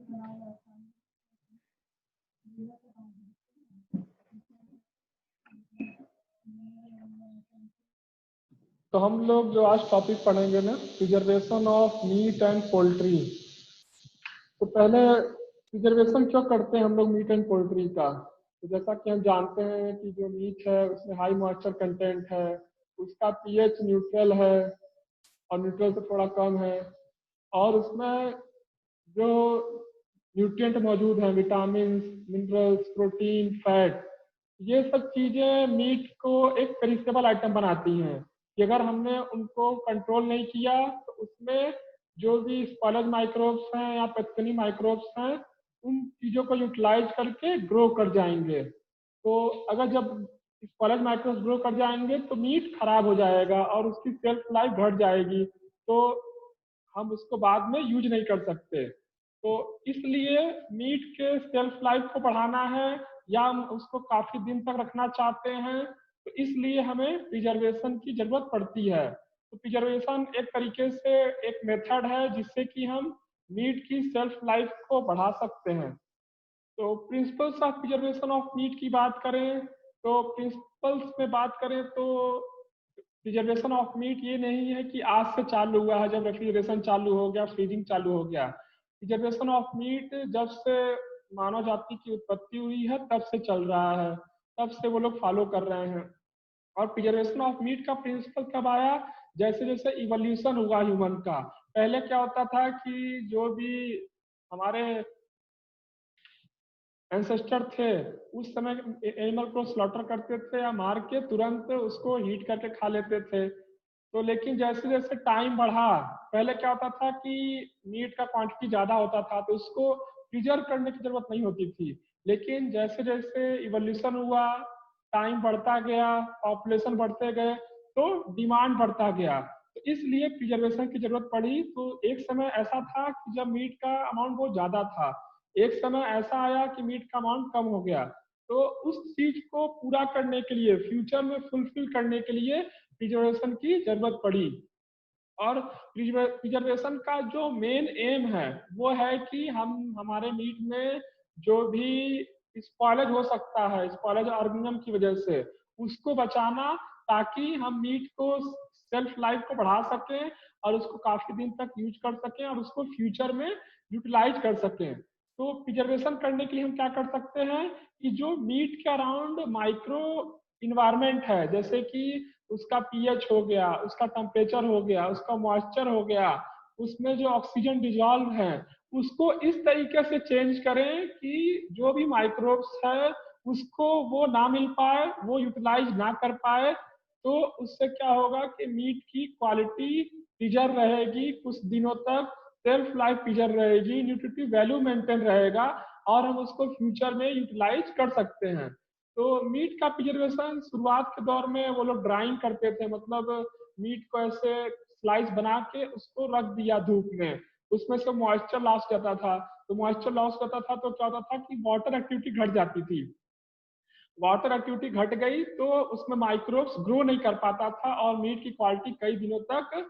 तो हम लोग जो आज टॉपिक पढ़ेंगे ना, preservation of meat and poultry. तो पहले प्रिजर्वेशन क्यों करते हैं हम लोग मीट एंड पोल्ट्री का? तो जैसा कि हम जानते हैं कि जो मीट है उसमें हाई मॉइस्चर कंटेंट है, उसका पीएच न्यूट्रल है और न्यूट्रल से थोड़ा कम है, और उसमें जो न्यूट्रिएंट मौजूद हैं, विटामिन, मिनरल्स, प्रोटीन, फैट, ये सब चीजें मीट को एक पेरिशेबल आइटम बनाती हैं कि अगर हमने उनको कंट्रोल नहीं किया तो उसमें जो भी स्पॉलेज माइक्रोब्स हैं या पैथोजेनिक माइक्रोब्स हैं, उन चीजों को यूटिलाइज करके ग्रो कर जाएंगे। तो अगर जब स्पॉलेज माइक्रोब्स ग्रो कर जाएंगे तो मीट खराब हो जाएगा और उसकी सेल्फ लाइफ घट जाएगी, तो हम उसको बाद में यूज नहीं कर सकते। तो इसलिए मीट के सेल्फ लाइफ को बढ़ाना है या हम उसको काफी दिन तक रखना चाहते हैं, तो इसलिए हमें प्रिजर्वेशन की जरूरत पड़ती है। तो प्रिजर्वेशन एक तरीके से एक मेथड है जिससे कि हम मीट की सेल्फ लाइफ को बढ़ा सकते हैं। तो principles of preservation of meat की बात करें, तो प्रिंसिपल्स में बात करें तो प्रिजर्वेशन ऑफ मीट ये नहीं है कि आज से चालू हुआ है, जब रेफ्रिजरेशन चालू हो गया, फ्रीजिंग चालू हो गया। प्रिजर्वेशन ऑफ मीट जब से मानव जाति की उत्पत्ति हुई है तब से चल रहा है, तब से वो लोग फॉलो कर रहे हैं। और प्रिजर्वेशन ऑफ मीट का प्रिंसिपल कब आया? जैसे जैसे इवोल्यूशन हुआ ह्यूमन का। पहले क्या होता था कि जो भी हमारे एंसेस्टर थे उस समय एनिमल को स्लॉटर करते थे या मार के तुरंत उसको हीट करके खा लेते थे। तो लेकिन जैसे जैसे टाइम बढ़ा, पहले क्या होता था कि मीट का क्वांटिटी ज्यादा होता था तो उसको प्रिजर्व करने की जरूरत नहीं होती थी। लेकिन जैसे जैसे इवोल्यूशन हुआ, टाइम बढ़ता गया, पॉपुलेशन बढ़ते गए, तो डिमांड बढ़ता गया, तो इसलिए प्रिजर्वेशन की जरूरत पड़ी। तो एक समय ऐसा था कि जब मीट का अमाउंट बहुत ज्यादा था, एक समय ऐसा आया कि मीट का अमाउंट कम हो गया। तो उस चीज को पूरा करने के लिए, फ्यूचर में फुलफिल करने के लिए प्रिजर्वेशन की जरूरत पड़ी। और प्रिजर्वेशन का जो मेन एम है वो है कि हम हमारे मीट में जो भी स्पॉलेज हो सकता है, स्पॉलेज ऑर्गेनिज्म की वजह से, उसको बचाना, ताकि हम मीट को सेल्फ लाइफ को बढ़ा सकें और उसको काफी दिन तक यूज कर सकें और उसको फ्यूचर में यूटिलाइज कर सकें। तो प्रिजर्वेशन करने के लिए हम क्या कर सकते हैं कि जो मीट के अराउंड माइक्रो इन्वायरमेंट है, जैसे कि उसका पीएच हो गया, उसका टेम्परेचर हो गया, उसका मॉइस्चर हो गया, उसमें जो ऑक्सीजन डिजॉल्व है, उसको इस तरीके से चेंज करें कि जो भी माइक्रोब्स है उसको वो ना मिल पाए, वो यूटिलाइज ना कर पाए। तो उससे क्या होगा कि मीट की क्वालिटी प्रिजर्व रहेगी, कुछ दिनों तक सेल्फ लाइफ प्रिजर्व रहेगी, न्यूट्रिटिव वैल्यू मेंटेन रहेगा और हम उसको फ्यूचर में यूटिलाइज कर सकते हैं। तो मीट का प्रिजर्वेशन शुरुआत के दौर में वो लोग ड्राइंग करते थे, मतलब मीट को ऐसे स्लाइस बना के उसको रख दिया धूप में, उसमें से मॉइस्चर लॉस जाता था। तो मॉइस्चर लॉस होता था तो क्या होता था कि वाटर एक्टिविटी घट जाती थी। वाटर एक्टिविटी घट गई तो उसमें माइक्रोब्स ग्रो नहीं कर पाता था और मीट की क्वालिटी कई दिनों तक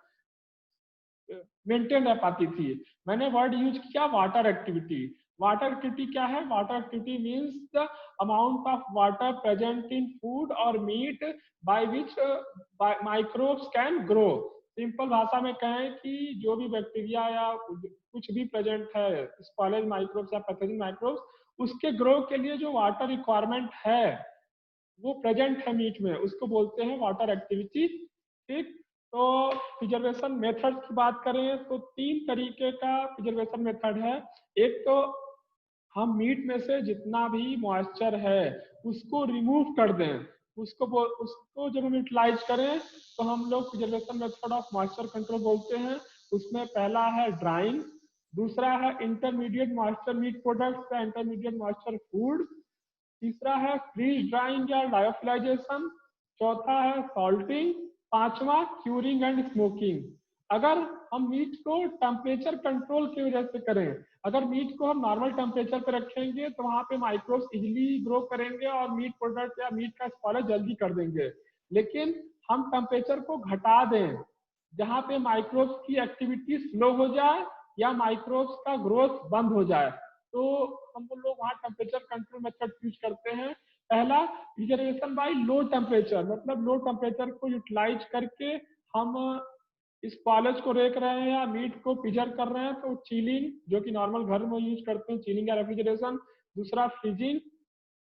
मेंटेन रह पाती थी। मैंने वर्ड यूज किया वाटर एक्टिविटी। वाटर एक्टिविटी क्या है? Water activity means the amount of water present in food और meat by which microbes can grow. Simple भाषा में कहें कि जो भी बैक्टीरिया या कुछ भी प्रेजेंट है, स्पॉलेज माइक्रोब्स या पैथोजेनिक माइक्रोब्स, उसके ग्रो के लिए जो वाटर रिक्वायरमेंट है वो प्रेजेंट है मीट में, उसको बोलते हैं वाटर एक्टिविटी। ठीक। तो प्रिजर्वेशन मेथड की बात करें तो तीन तरीके का प्रिजर्वेशन मेथड है। एक तो हम मीट में से जितना भी मॉइस्चर है उसको रिमूव कर दें, उसको जब हम यूटिलाइज करें तो हम लोग preservation method of moisture control बोलते हैं। उसमें पहला है ड्राइंग, दूसरा है इंटरमीडिएट मॉइस्चर मीट प्रोडक्ट्स या इंटरमीडिएट मॉइस्चर फूड, तीसरा है फ्रीज ड्राइंग या लायोफिलाइजेशन, चौथा है सॉल्टिंग, पांचवा क्यूरिंग एंड स्मोकिंग। अगर हम मीट को टेम्परेचर कंट्रोल की वजह से करें, अगर मीट को हम नॉर्मल टेम्परेचर पे रखेंगे तो वहां पे माइक्रोब्स इजिली ग्रो करेंगे और मीट प्रोडक्ट या मीट का स्पॉलेज जल्दी कर देंगे। लेकिन हम टेम्परेचर को घटा दें, जहां पे माइक्रोब्स की एक्टिविटी स्लो हो जाए या माइक्रोब्स का ग्रोथ बंद हो जाए, तो हम लोग वहाँ टेम्परेचर कंट्रोल मेथड यूज करते हैं। पहला, प्रिजर्वेशन बाय लो टेम्परेचर, मतलब लो टेम्परेचर को यूटिलाइज करके हम इस पॉलिश को रेख रहे हैं या मीट को प्रिजर्व कर रहे हैं, तो चिलिंग जो कि नॉर्मल घर में यूज करते हैं, चिलिंग या रेफ्रिजरेशन। दूसरा फ्रीजिंग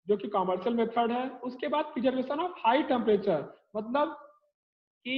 जो कि कमर्शियल मेथड है। उसके बाद प्रिजर्वेशन ऑफ हाई टेम्परेचर, मतलब कि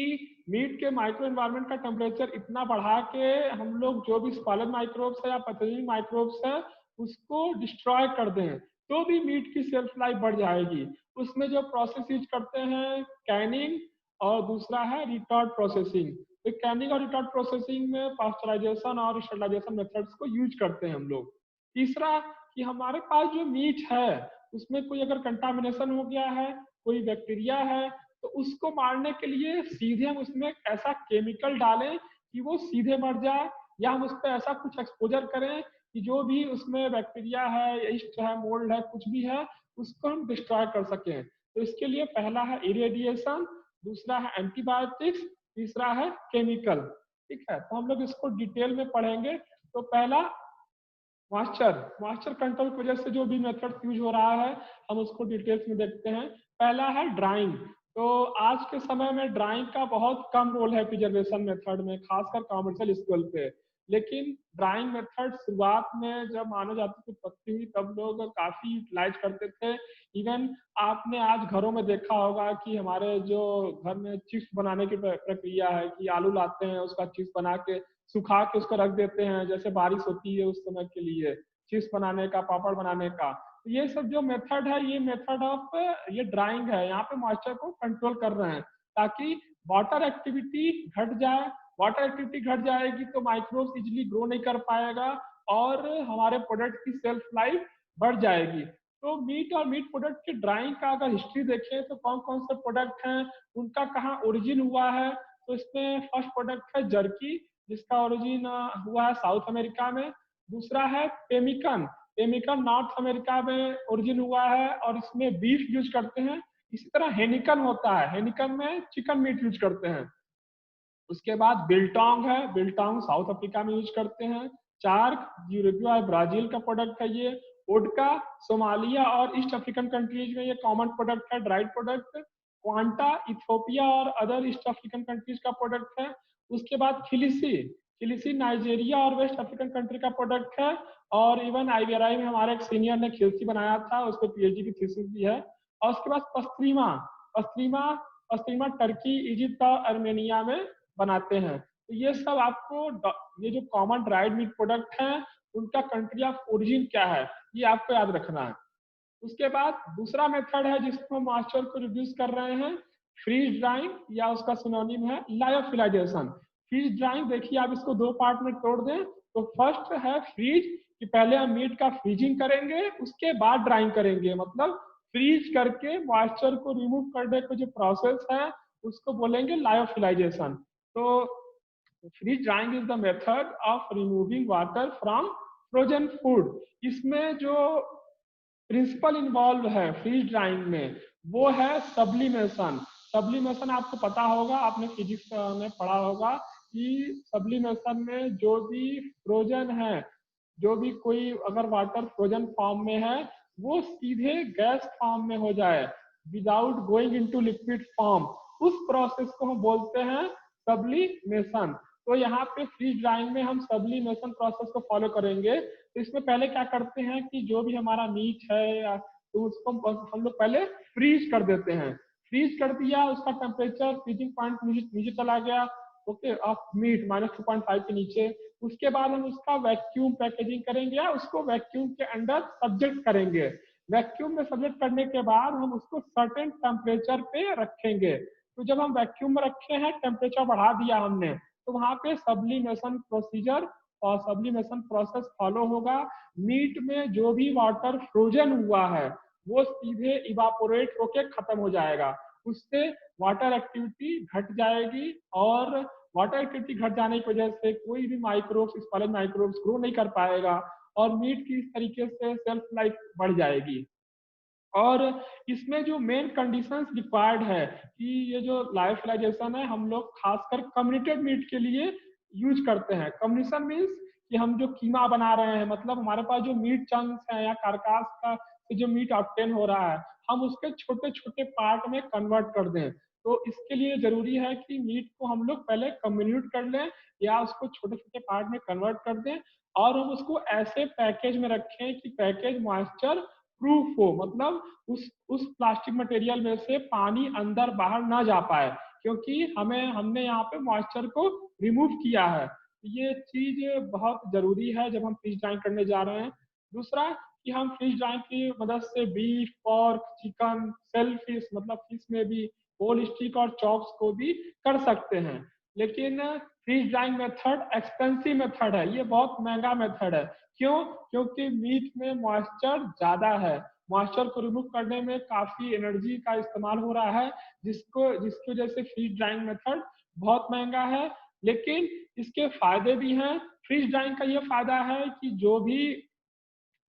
मीट के माइक्रो एनवायरनमेंट का टेम्परेचर इतना बढ़ा के हम लोग जो भी स्पॉलन माइक्रोब्स है या पैथोजेनिक माइक्रोब्स है उसको डिस्ट्रॉय कर दें, तो भी मीट की सेल्फ लाइफ बढ़ जाएगी। उसमें जो प्रोसेस यूज करते हैं कैनिंग, और दूसरा है रिटॉर्ड प्रोसेसिंग। तो कैनिंग और रिटॉर्ड प्रोसेसिंग में पास्चराइजेशन और स्टरलाइजेशन मेथड्स को यूज करते हैं हम लोग। तीसरा, कि हमारे पास जो मीट है उसमें कोई अगर कंटामिनेशन हो गया है, कोई बैक्टीरिया है, तो उसको मारने के लिए सीधे हम उसमें ऐसा केमिकल डालें कि वो सीधे मर जाए, या हम उस पर ऐसा कुछ एक्सपोजर करें कि जो भी उसमें बैक्टीरिया है, ईस्ट है, मोल्ड है, कुछ भी है, उसको हम डिस्ट्रॉय कर सकें। तो इसके लिए पहला है इरेडिएशन, दूसरा है एंटीबायोटिक्स, तीसरा है केमिकल। ठीक है, तो हम लोग इसको डिटेल में पढ़ेंगे। तो पहला, मॉइस्चर मॉइस्चर कंट्रोल की वजह से जो भी मेथड यूज हो रहा है हम उसको डिटेल्स में देखते हैं। पहला है ड्राइंग। तो आज के समय में ड्राइंग का बहुत कम रोल है प्रिजर्वेशन मेथड में, खासकर कॉमर्शियल स्केल पे। लेकिन ड्राइंग मेथड शुरुआत में जब मानव जाति की उत्पत्ति हुई तब लोग काफी यूटिलाइज करते थे। इवन आपने आज घरों में देखा होगा कि हमारे जो घर में चिप्स बनाने की प्रक्रिया है कि आलू लाते हैं, उसका चिप्स बना के सुखा के उसको रख देते हैं, जैसे बारिश होती है उस समय के लिए चिप्स बनाने का, पापड़ बनाने का। तो ये सब जो मेथड है, ये मेथड ऑफ ये ड्राइंग है। यहाँ पे मॉइस्चर को कंट्रोल कर रहे हैं ताकि वाटर एक्टिविटी घट जाए। वाटर एक्टिविटी घट जाएगी तो माइक्रोब्स इजिली ग्रो नहीं कर पाएगा और हमारे प्रोडक्ट की सेल्फ लाइफ बढ़ जाएगी। तो मीट और मीट प्रोडक्ट की ड्राइंग का अगर हिस्ट्री देखें तो कौन कौन से प्रोडक्ट हैं, उनका कहाँ ओरिजिन हुआ है। तो इसमें फर्स्ट प्रोडक्ट है जर्की, जिसका ओरिजिन हुआ है साउथ अमेरिका में। दूसरा है पेमिकन। पेमिकन नॉर्थ अमेरिका में ओरिजिन हुआ है और इसमें बीफ यूज करते हैं। इसी तरह हेनिकन होता है, हेनिकन में चिकन मीट यूज करते हैं। उसके बाद बिल्टोंग है, बिल्टोंग साउथ अफ्रीका में यूज करते हैं। चार्क यूरोपिया और ब्राजील का प्रोडक्ट है ये। ओडका सोमालिया और ईस्ट अफ्रीकन कंट्रीज में ये कॉमन प्रोडक्ट है, ड्राइड प्रोडक्ट। क्वांटा इथियोपिया और अदर ईस्ट अफ्रीकन कंट्रीज का प्रोडक्ट है। उसके बाद खिलिसी, खिलिसी नाइजीरिया और वेस्ट अफ्रीकन कंट्री का प्रोडक्ट है। और इवन आईवीआरआई में हमारे एक सीनियर ने खिलसी बनाया था, उस पर पीएचडी की थीसिस भी है। और उसके बाद पस्त्रीमा, पस्त्रीमा पस्तीमा टर्की, इजिप्ट और अर्मेनिया में बनाते हैं। तो ये सब आपको ये जो कॉमन ड्राइड मीट प्रोडक्ट हैं उनका कंट्री ऑफ ओरिजिन क्या है ये आपको याद रखना है। उसके बाद दूसरा मेथड है जिसमें मॉइस्चर को रिड्यूस कर रहे हैं, फ्रीज ड्राइंग, या उसका सिनोनिम है लायोफिलाइजेशन। फ्रीज ड्राइंग देखिए आप इसको दो पार्ट में तोड़ दें। तो फर्स्ट है फ्रीज, कि पहले हम मीट का फ्रीजिंग करेंगे उसके बाद ड्राइंग करेंगे, मतलब फ्रीज करके मॉइस्चर को रिमूव करने का जो प्रोसेस है उसको बोलेंगे लायोफिलाइजेशन। तो freeze drying is the method of removing water from frozen food. इसमें जो प्रिंसिपल इन्वॉल्व है फ्रीज ड्राइंग में वो है सब्लिमेशन। सब्लिमेशन आपको पता होगा, आपने फिजिक्स में पढ़ा होगा कि सब्लिमेशन में जो भी फ्रोजन है, जो भी कोई अगर वाटर फ्रोजन फॉर्म में है वो सीधे गैस फॉर्म में हो जाए without going into liquid form, उस प्रोसेस को हम बोलते हैं सब्लिमेशन। तो यहाँ पे फ्रीज ड्राइंग में हम सब्लिमेशन प्रोसेस को फॉलो करेंगे। तो इसमें पहले क्या करते हैं कि जो भी हमारा मीट है या तो उसको हम लोग पहले फ्रीज कर देते हैं। फ्रीज कर दिया, उसका टेम्परेचर फ्रीजिंग पॉइंट नीचे चला गया, ओके, ऑफ मीट -2.5 के नीचे। उसके बाद हम उसका वैक्यूम पैकेजिंग करेंगे या उसको वैक्यूम के अंदर सब्जेक्ट करेंगे। वैक्यूम में सब्जेक्ट करने के बाद हम उसको सर्टेन टेम्परेचर पे रखेंगे। तो जब हम वैक्यूम में रखे हैं, टेम्परेचर बढ़ा दिया हमने, तो वहां पे सब्लिमेशन प्रोसीजर और सब्लिमेशन प्रोसेस फॉलो होगा। मीट में जो भी वाटर फ्रोजन हुआ है वो सीधे इवापोरेट होके खत्म हो जाएगा, उससे वाटर एक्टिविटी घट जाएगी और वाटर एक्टिविटी घट जाने की वजह से कोई भी माइक्रोब्स, स्पॉलन माइक्रोब्स ग्रो नहीं कर पाएगा और मीट की इस तरीके से सेल्फ लाइफ बढ़ जाएगी। और इसमें जो मेन कंडीशंस रिक्वायर्ड है कि ये जो लायोफिलाइजेशन है हम लोग खासकर कम्युनिटेड मीट के लिए यूज करते हैं। कम्युनिशन मीन्स कि हम जो कीमा बना रहे हैं, मतलब हमारे पास जो मीट चंक्स है या कार्कास का जो मीट ऑब्टेन हो रहा है, हम उसके छोटे छोटे पार्ट में कन्वर्ट कर दें। तो इसके लिए जरूरी है कि मीट को हम लोग पहले कम्युनिट कर लें या उसको छोटे छोटे पार्ट में कन्वर्ट कर दें, और हम उसको ऐसे पैकेज में रखें कि पैकेज मॉइस्चर प्रूफ हो, मतलब उस प्लास्टिक मटेरियल में से पानी अंदर बाहर ना जा पाए, क्योंकि हमने यहाँ पे मॉइस्चर को रिमूव किया है। ये चीज बहुत जरूरी है जब हम फिश ड्राइंग करने जा रहे हैं। दूसरा कि हम फिश ड्राइंग की मदद से beef, pork, chicken, shell fish मतलब फिश में भी होल स्टिक और चॉप्स को भी कर सकते हैं। लेकिन fish drawing method expensive method है, ये बहुत महंगा मेथड है। क्यों? क्योंकि मीट में मॉइस्चर ज्यादा है, मॉइस्चर को रिमूव करने में काफी एनर्जी का इस्तेमाल हो रहा है, जिसकी वजह से फिश ड्राइंग मेथड बहुत महंगा है। लेकिन इसके फायदे भी हैं। फिश ड्राइंग का ये फायदा है कि जो भी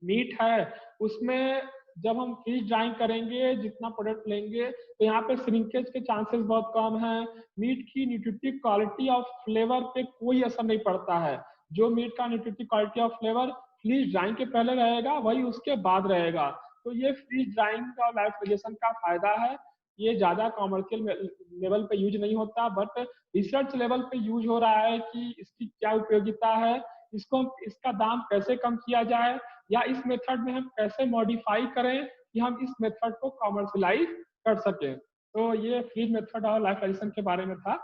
मीट है उसमें जब हम फिश ड्राइंग करेंगे, जितना प्रोडक्ट लेंगे, तो यहाँ पे श्रिंकेज के चांसेस बहुत कम है। मीट की न्यूट्रिटिव क्वालिटी ऑफ फ्लेवर पे कोई असर नहीं पड़ता है। जो मीट का nutritive quality of flavour fish drawing के पहले रहेगा, वही उसके बाद रहेगा। तो ये फिश ड्राइंग और लाइफाइजेशन का फायदा है। ये ज्यादा कॉमर्शियल लेवल पे यूज नहीं होता, बट रिसर्च लेवल पे यूज हो रहा है कि इसकी क्या उपयोगिता है, इसका दाम कैसे कम किया जाए, या इस मेथड में हम कैसे मॉडिफाई करें कि हम इस मेथड को कॉमर्शलाइज कर सकें। तो ये फ्रीज मेथड और लाइफाइजेशन के बारे में था।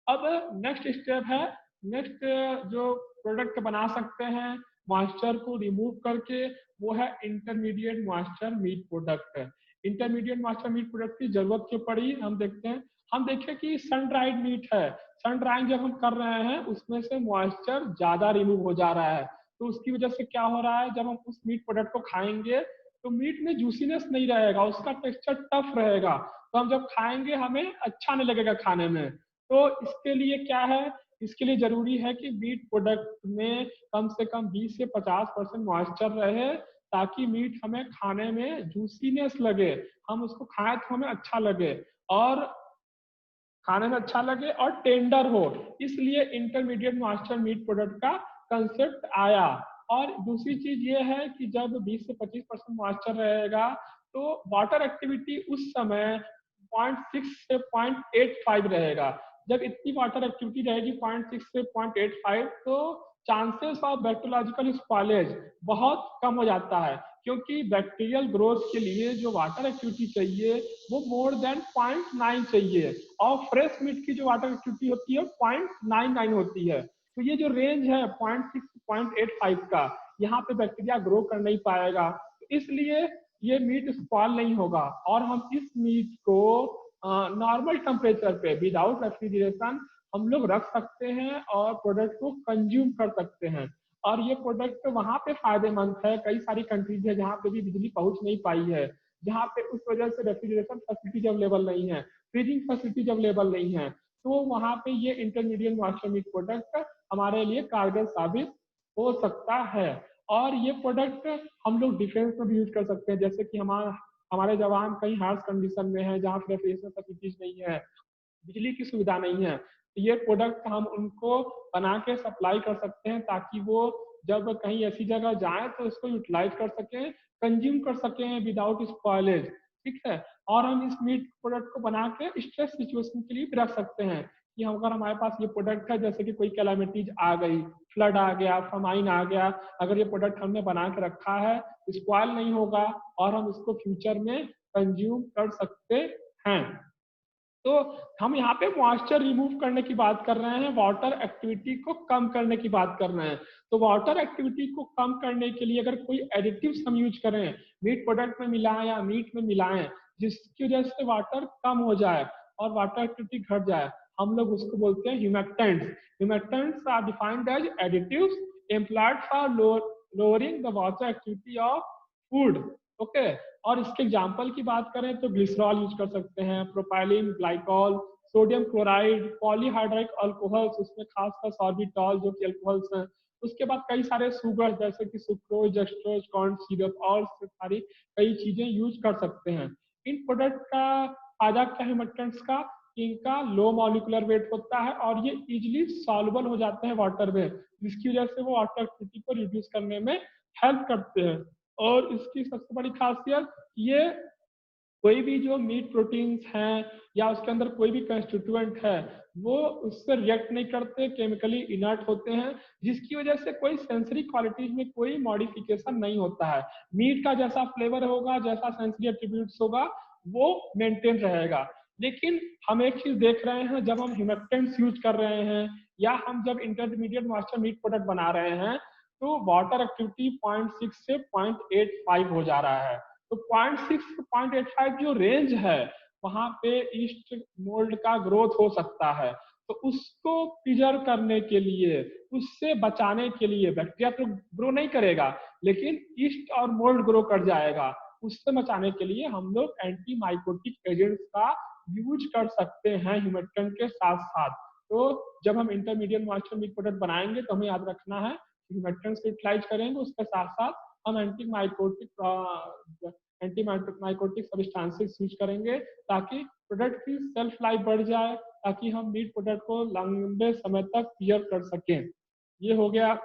अब नेक्स्ट स्टेप है, नेक्स्ट जो प्रोडक्ट बना सकते हैं मॉइस्चर को रिमूव करके, वो है intermediate moisture meat product. Intermediate moisture meat product की जरूरत क्यों पड़ी, हम देखते हैं। हम देखें कि सन ड्राइड मीट है, सन ड्राइंग जब हम कर रहे हैं उसमें से मॉइस्चर ज्यादा रिमूव हो जा रहा है। तो उसकी वजह से क्या हो रहा है, जब हम उस मीट प्रोडक्ट को खाएंगे तो मीट में जूसीनेस नहीं रहेगा, उसका टेक्सचर टफ रहेगा। तो हम जब खाएंगे हमें अच्छा नहीं लगेगा खाने में। तो इसके लिए क्या है, इसके लिए जरूरी है कि मीट प्रोडक्ट में कम से कम 20 से 50% मॉइस्चर रहे, ताकि मीट हमें खाने में जूसीनेस लगे, हम उसको खाएं तो हमें अच्छा लगे, और खाने में अच्छा लगे और टेंडर हो। इसलिए इंटरमीडिएट मॉइस्चर मीट प्रोडक्ट का कंसेप्ट आया। और दूसरी चीज ये है कि जब 20 से 25% मॉइस्चर रहेगा तो वाटर एक्टिविटी उस समय 0.6 से 0.85 रहेगा। जब इतनी वाटर एक्टिविटी रहेगी 0.6 से 0.85, तो चांसेस ऑफ बैक्टीरियोलॉजिकल स्पॉयलेज बहुत कम हो जाता है, क्योंकि बैक्टीरियल ग्रोथ के लिए जो वाटर एक्टिविटी चाहिए वो मोर देन 0.9 चाहिए, और फ्रेश मीट की जो वाटर एक्टिविटी होती है 0.99 होती है। तो ये जो रेंज है 0.6 0.85 का, यहाँ पे बैक्टीरिया ग्रो कर नहीं पाएगा, तो इसलिए ये मीट स्पॉइल नहीं होगा। और हम इस मीट को नॉर्मल टेम्परेचर पे विदाउट रेफ्रिजरेशन हम लोग रख सकते हैं और प्रोडक्ट को कंज्यूम कर सकते हैं। और ये प्रोडक्ट वहां पे फायदेमंद है, कई सारी कंट्रीज है जहाँ पे भी बिजली पहुंच नहीं पाई है, जहाँ पे उस वजह से रेफ्रिजरेशन फैसिलिटीज अवेलेबल नहीं है, फ्रीजिंग फैसिलिटीज अवेलेबल नहीं है, तो वहां पे ये इंटरमीडिएट मॉइस्चर मीट प्रोडक्ट हमारे लिए कारगर साबित हो सकता है। और ये प्रोडक्ट हम लोग डिफेंस में भी यूज कर सकते हैं, जैसे कि हमारे जवान कहीं हार्श कंडीशन में है जहाँ रेफ्रिजरेशन फैसिलिटीज नहीं है, बिजली की सुविधा नहीं है, तो ये प्रोडक्ट हम उनको बना के सप्लाई कर सकते हैं, ताकि वो जब कहीं ऐसी जगह जाए तो उसको यूटिलाइज कर सकें, कंज्यूम कर सकें विदाउट स्पॉयलेज। ठीक है। और हम इस मीट प्रोडक्ट को बना के स्ट्रेस सिचुएशन के लिए भी रख सकते हैं, कि अगर हमारे पास ये प्रोडक्ट है, जैसे कि कोई कैलामिटीज आ गई, फ्लड आ गया, फमाइन आ गया, अगर ये प्रोडक्ट हमने बना के रखा है, स्पॉयल नहीं होगा और हम इसको फ्यूचर में कंज्यूम कर सकते हैं। तो हम यहाँ पे मॉइस्चर रिमूव करने की बात कर रहे हैं, वाटर एक्टिविटी को कम करने की बात कर रहे हैं। तो वाटर एक्टिविटी को कम करने के लिए अगर कोई एडिटिव्स हम यूज करें, मीट प्रोडक्ट में मिलाएं या मीट में मिलाएं, जिसकी वजह से वाटर कम हो जाए और वाटर एक्टिविटी घट जाए, हम लोग उसको बोलते हैं humectants. Humectants are defined as additives employed for lowering the water activity of food. Okay. और इसके एग्जाम्पल की बात करें तो ग्लिसरॉल यूज कर सकते हैं, propylene glycol, sodium chloride, polyhydric alcohols, उसमें खासकर सॉर्बिटॉल जो कि अल्कोहल्स हैं। उसके बाद कई सारे शुगर जैसे कि सुक्रोज, डेक्सट्रोज, कॉर्न सिरप और सारी कई चीजें यूज कर सकते हैं। इन प्रोडक्ट का फायदा क्या है ह्यूमेक्टेंट्स का, इनका लो मॉलिक्यूलर वेट होता है और ये इजीली सॉल्युबल हो जाते हैं वाटर में, जिसकी वजह से वो वाटर एक्टिविटी को रिड्यूस करने में हेल्प करते हैं। और इसकी सबसे बड़ी खासियत, ये कोई भी जो मीट प्रोटीन्स हैं या उसके अंदर कोई भी कंस्टिट्यूएंट है, वो उससे रिएक्ट नहीं करते, केमिकली इनर्ट होते हैं, जिसकी वजह से कोई सेंसरी क्वालिटीज में कोई मॉडिफिकेशन नहीं होता है। मीट का जैसा फ्लेवर होगा, जैसा सेंसरी एट्रीब्यूट्स होगा, वो मेंटेन रहेगा। लेकिन हम एक चीज देख रहे हैं, जब हम ह्यूमेक्टेंट्स यूज कर रहे हैं या हम जब इंटरमीडिएट मास्टर मीट प्रोडक्ट बना रहे हैं, तो वाटर एक्टिविटी 0.6 से 0.85 हो जा रहा है। तो 0.6 से 0.85 जो रेंज है, वहां पे ईस्ट मोल्ड का ग्रोथ हो सकता है। तो उसको प्रिजर्व करने के लिए, उससे बचाने के लिए, बैक्टीरिया तो ग्रो नहीं करेगा लेकिन ईस्ट और मोल्ड ग्रो कर जाएगा, उससे बचाने के लिए हम लोग एंटी माइकोटिक एजेंट्स का यूज कर सकते हैं ह्यूमेक्टेंट के साथ साथ। तो जब हम इंटरमीडिएट मास्टर मीट प्रोडक्ट बनाएंगे तो हमें याद रखना है, ह्यूमेक्टेंट्स को यूटिलाइज करेंगे, उसके साथ साथ हम एंटी माइकोटिक सब्सटेंसेस यूज करेंगे, ताकि प्रोडक्ट की सेल्फ लाइफ बढ़ जाए, ताकि हम मीट प्रोडक्ट को लंबे समय तक क्लियर कर सकें। ये हो गया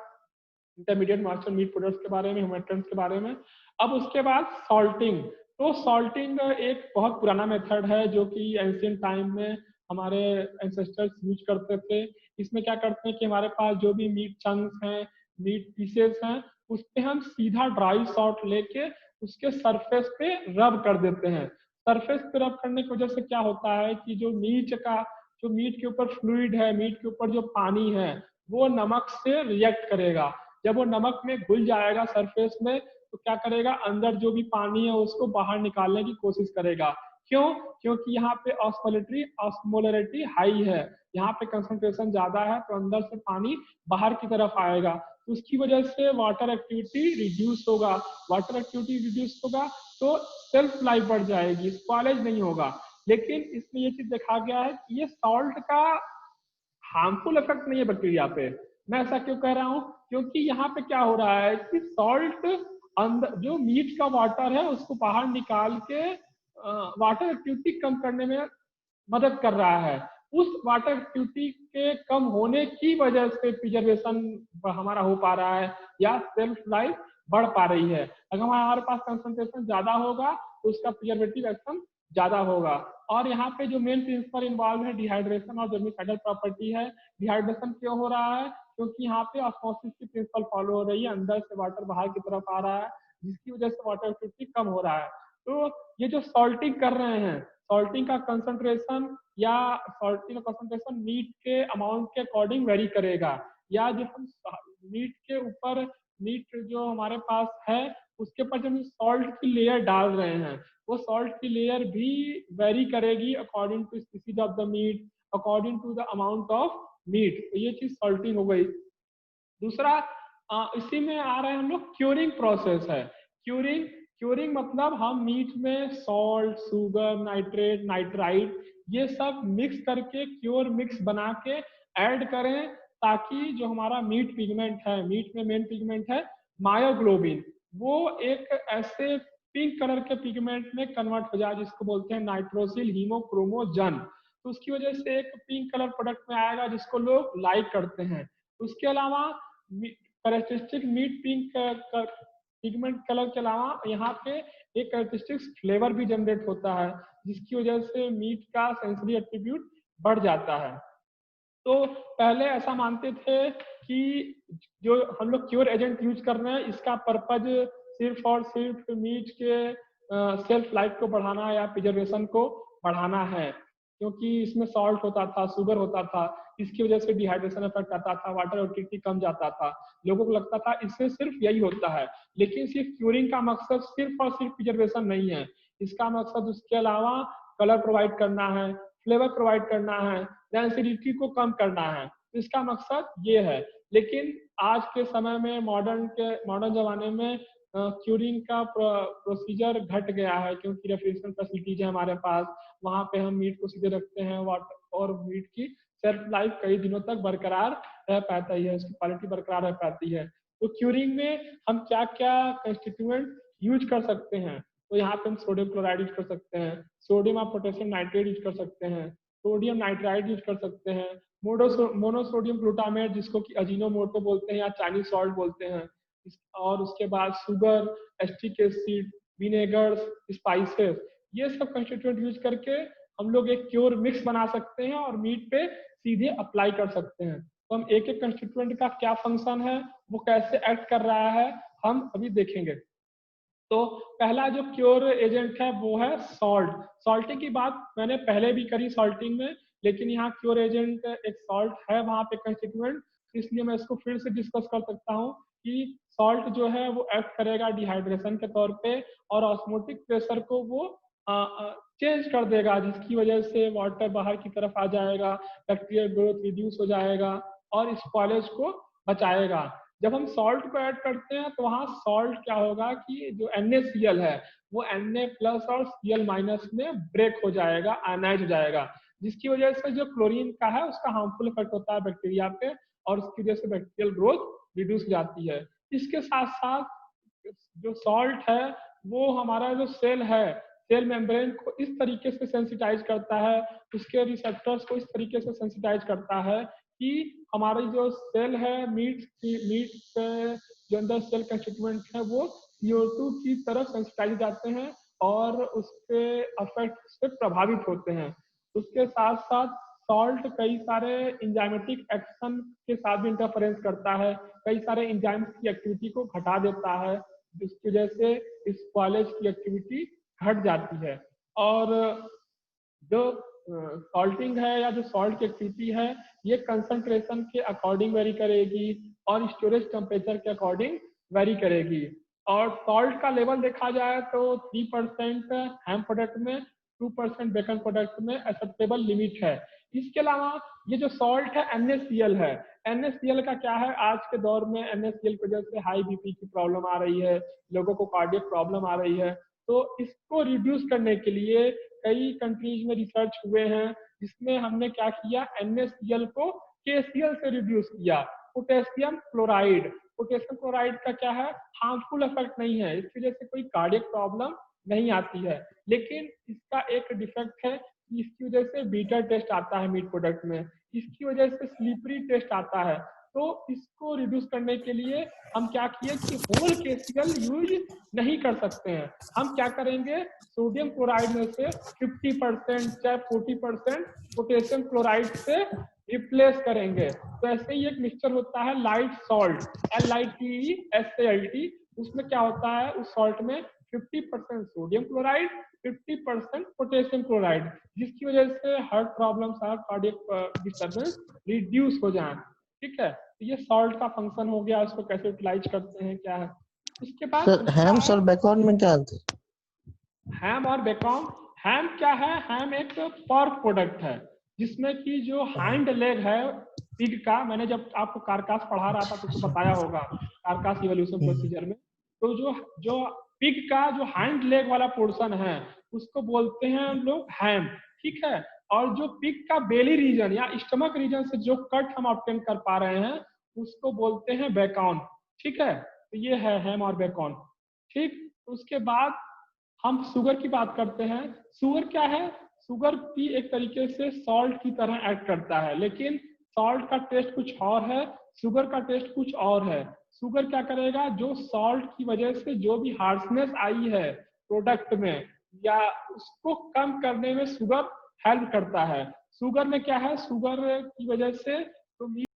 इंटरमीडिएट मास्टर मीट प्रोडक्ट्स के बारे में, ह्यूमेक्टेंट्स के बारे में। अब उसके बाद सॉल्टिंग। तो सॉल्टिंग एक बहुत पुराना मेथड है जो कि एंशिएंट टाइम में हमारे एंसेस्टर्स यूज करते थे। इसमें क्या करते हैं कि हमारे पास जो भी मीट चंक्स हैं, मीट पीसेस हैं, उस पे हम सीधा ड्राई सॉल्ट लेके उसके सरफेस पे रब कर देते हैं। सरफेस पे रब करने की वजह से क्या होता है कि जो मीट के ऊपर फ्लूइड है, मीट के ऊपर जो पानी है, वो नमक से रिएक्ट करेगा। जब वो नमक में घुल जाएगा सरफेस में, तो क्या करेगा, अंदर जो भी पानी है उसको बाहर निकालने की कोशिश करेगा। क्यों? क्योंकि यहाँ पे ऑस्मोलरिटी हाई है, यहाँ पे कंसंट्रेशन ज्यादा है, तो अंदर से पानी बाहर की तरफ आएगा। तो उसकी वजह से वाटर एक्टिविटी रिड्यूस होगा। वाटर एक्टिविटी रिड्यूस होगा तो सेल्फ लाइफ बढ़ जाएगी, स्पॉइलेज नहीं होगा। लेकिन इसमें ये चीज देखा गया है कि ये सॉल्ट का हार्मफुल इफेक्ट नहीं है बैक्टीरिया पे। मैं ऐसा क्यों कह रहा हूँ? क्योंकि यहाँ पे क्या हो रहा है कि सॉल्ट अंदर जो मीट का वाटर है उसको बाहर निकाल के वाटर एक्टिविटी कम करने में मदद कर रहा है। उस वाटर एक्टिविटी के कम होने की वजह से प्रिजर्वेशन हमारा हो पा रहा है या सेल्फ लाइफ बढ़ पा रही है। अगर हमारे पास कंसंट्रेशन ज्यादा होगा तो उसका प्रिजर्वेटिव एक्शन ज्यादा होगा। और यहाँ पे जो मेन प्रिंसिपल इन्वॉल्व है, डिहाइड्रेशन और जर्मिसाइडल प्रॉपर्टी है। डिहाइड्रेशन क्यों हो रहा है? क्योंकि यहाँ पे ऑस्मोसिस की प्रिंसिपल फॉलो हो रही है, अंदर से वाटर बाहर की तरफ आ रहा है, जिसकी वजह से वाटर एक्टिविटी कम हो रहा है। तो ये जो सॉल्टिंग कर रहे हैं, सॉल्टिंग का कंसंट्रेशन या सॉल्टिंग का कंसंट्रेशन मीट के अमाउंट के अकॉर्डिंग वेरी करेगा। या जो हम मीट के ऊपर, मीट जो हमारे पास है उसके ऊपर जब हम सॉल्ट की लेयर डाल रहे हैं, वो सॉल्ट की लेयर भी वेरी करेगी according to species of the meat, according to the amount of meat. तो ये चीज सॉल्टिंग हो गई। दूसरा, इसी में आ रहे हैं हम लोग, क्यूरिंग प्रोसेस है। क्यूरिंग क्यूरिंग मतलब हम मीट में सॉल्ट, शुगर, नाइट्रेट, नाइट्राइट, ये सब मिक्स करके क्योर मिक्स बना के ऐड करें, ताकि जो हमारा मीट पिगमेंट है, मीट में मेन पिगमेंट है मायोग्लोबिन, वो एक ऐसे पिंक कलर के पिगमेंट में कन्वर्ट हो जाए जिसको बोलते हैं नाइट्रोसिल हीमोक्रोमोजन। तो उसकी वजह से एक पिंक कलर प्रोडक्ट में आएगा जिसको लोग लाइक करते हैं। उसके अलावा characteristic meat pink pigment colour के अलावा यहाँ पे एक कैरेक्टरिस्टिक फ्लेवर भी जनरेट होता है, जिसकी वजह से मीट का सेंसरी एट्रीब्यूट बढ़ जाता है। तो पहले ऐसा मानते थे कि जो हम लोग क्योर एजेंट यूज कर रहे हैं, इसका पर्पज सिर्फ और सिर्फ मीट के सेल्फ लाइफ को बढ़ाना या प्रिजर्वेशन को बढ़ाना है, क्योंकि इसमें सॉल्ट होता था, शुगर होता था, इसकी वजह से डिहाइड्रेशन इफेक्ट आता था, वाटर एक्टिविटी कम जाता था। लोगों को लगता था इससे सिर्फ यही होता है। लेकिन सिर्फ क्यूरिंग का मकसद सिर्फ और सिर्फ प्रिजर्वेशन नहीं है, इसका मकसद उसके अलावा कलर प्रोवाइड करना है, फ्लेवर प्रोवाइड करना है, डेंसिटी को कम करना है। इसका मकसद ये है। लेकिन आज के समय में, मॉडर्न जमाने में क्यूरिंग का प्रोसीजर घट गया है, क्योंकि रेफ्रिजरेशन फैसिलिटीज है हमारे पास, वहां पे हम मीट को सीधे रखते हैं, और मीट की सेल्फ लाइफ कई दिनों तक बरकरार रह पाती है, उसकी क्वालिटी बरकरार रह पाती है। तो क्यूरिंग में हम क्या क्या कंस्टिट्यूएंट यूज कर सकते हैं? तो यहाँ पे हम सोडियम क्लोराइड यूज कर सकते हैं, सोडियम और पोटेशियम नाइट्रेट यूज कर सकते हैं, सोडियम नाइट्राइड यूज कर सकते हैं, मोनोसोडियम ग्लूटामेट जिसको कि अजीनोमोटो बोलते हैं या चाइनीज सॉल्ट बोलते हैं, और उसके बाद शुगर, एस्टिक एसिड, विनेगर्स, स्पाइसेस, ये सब कंस्टिट्यूएंट यूज करके हम लोग एक क्योर मिक्स बना सकते हैं और मीट पे सीधे अप्लाई कर सकते हैं। तो हम एक एक कंस्टिट्यूएंट का क्या फंक्शन है, वो कैसे एक्ट कर रहा है, हम अभी देखेंगे। तो पहला जो क्योर एजेंट है वो है सॉल्ट। सॉल्टिंग की बात मैंने पहले भी करी सॉल्टिंग में, लेकिन यहाँ क्योर एजेंट एक सॉल्ट है वहां पे कंस्टिट्यूएंट, इसलिए मैं इसको फिर से डिस्कस कर सकता हूँ कि सॉल्ट जो है वो एक्ट करेगा डिहाइड्रेशन के तौर पे और ऑस्मोटिक प्रेशर को वो चेंज कर देगा, जिसकी वजह से वाटर बाहर की तरफ आ जाएगा, बैक्टीरियल ग्रोथ रिड्यूस हो जाएगा और स्पॉयलेज को बचाएगा। जब हम सॉल्ट को ऐड करते हैं तो वहाँ सॉल्ट क्या होगा कि जो NaCl है वो Na प्लस और Cl माइनस में ब्रेक हो जाएगा, आयनाइज हो जाएगा, जिसकी वजह से जो क्लोरीन का है उसका हार्मफुल इफेक्ट होता है बैक्टीरिया पे और उसकी वजह से बैक्टीरियल ग्रोथ रिड्यूस हो जाती है। इसके साथ साथ जो सॉल्ट है वो हमारा जो सेल है, सेल मेम्ब्रेन को इस तरीके से सेंसिटाइज करता है, उसके रिसेप्टर्स को इस तरीके से सेंसिटाइज करता है कि हमारी जो सेल है मीट पे जो अंदर सेल कंस्टिट्यूएंट है वो CO2 की तरफ सेंसिटाइज जाते हैं और उसके अफेक्ट से प्रभावित होते हैं। उसके साथ साथ सॉल्ट कई सारे इंजाइमेटिक एक्शन के साथ भी इंटरफेरेंस करता है, कई सारे इंजाइम्स की एक्टिविटी को घटा देता है, जिसकी वजह से स्पॉयलेज की एक्टिविटी घट जाती है। और जो सॉल्टिंग है या जो सॉल्ट की एक्टिविटी है ये कंसंट्रेशन के अकॉर्डिंग वेरी करेगी और स्टोरेज टेम्परेचर के अकॉर्डिंग वेरी करेगी। और सॉल्ट का लेवल देखा जाए तो 3% हैम प्रोडक्ट में, 2% बेकन प्रोडक्ट में एक्सेप्टेबल लिमिट है। इसके अलावा ये जो सॉल्ट है NaCl है, NaCl का क्या है, आज के दौर में NaCl की वजह से हाई BP की प्रॉब्लम आ रही है, लोगों को कार्डियक प्रॉब्लम आ रही है। तो इसको रिड्यूस करने के लिए कई कंट्रीज में रिसर्च हुए हैं, जिसमें हमने क्या किया, NaCl को KCl से रिड्यूस किया। पोटेशियम क्लोराइड, पोटेशियम क्लोराइड का क्या है, हार्मफुल इफेक्ट नहीं है, इसकी वजह से कोई कार्डियक प्रॉब्लम नहीं आती है, लेकिन इसका एक डिफेक्ट है कि इसकी वजह से बीटर टेस्ट आता है मीट प्रोडक्ट में, इसकी वजह से स्लिपरी टेस्ट आता है। तो इसको रिड्यूस करने के लिए हम क्या किए कि होल KCl यूज नहीं कर सकते हैं, हम क्या करेंगे, सोडियम क्लोराइड में से 50% चाहे 40% पोटेशियम क्लोराइड से रिप्लेस करेंगे। तो ऐसे ही एक मिक्सचर होता है लाइट सॉल्ट, LITESALT, उसमें क्या होता है, उस सॉल्ट में 50% सोडियम क्लोराइड, 50% पोटेशियम क्लोराइड, जिसकी वजह से heart problem, cardiac disturbance reduce हो जाए। ठीक है, तो ये सॉल्ट का फंक्शन हो गया, उसको कैसे यूटिलाइज करते हैं क्या है। उसके बाद सर हैम और बेकन में क्या अंतर? हैम और बेकन, हैम क्या है, हैम एक पर्क प्रोडक्ट है जिसमें कि जो हाइंड लेग है पिग का, मैंने जब आपको कारकास पढ़ा रहा था तो उसको बताया होगा कारकास इवोल्यूशन प्रोसीजर में, तो जो जो पिग का जो हाइंड लेग वाला पोर्शन है उसको बोलते हैं हम लोग हैम। ठीक है, और जो पिग का बेली रीजन या स्टमक रीजन से जो कट हम ऑब्टेन कर पा रहे हैं उसको बोलते हैं बेकन। ठीक है, तो ये है हैम और बेकन। ठीक, उसके बाद हम शुगर की बात करते हैं। शुगर क्या है, शुगर भी एक तरीके से सॉल्ट की तरह एक्ट करता है, लेकिन सॉल्ट का टेस्ट कुछ और है, शुगर का टेस्ट कुछ और है। शुगर क्या करेगा, जो सॉल्ट की वजह से जो भी हार्शनेस आई है प्रोडक्ट में या उसको कम करने में शुगर हेल्प करता है। शुगर में क्या है, शुगर की वजह से तो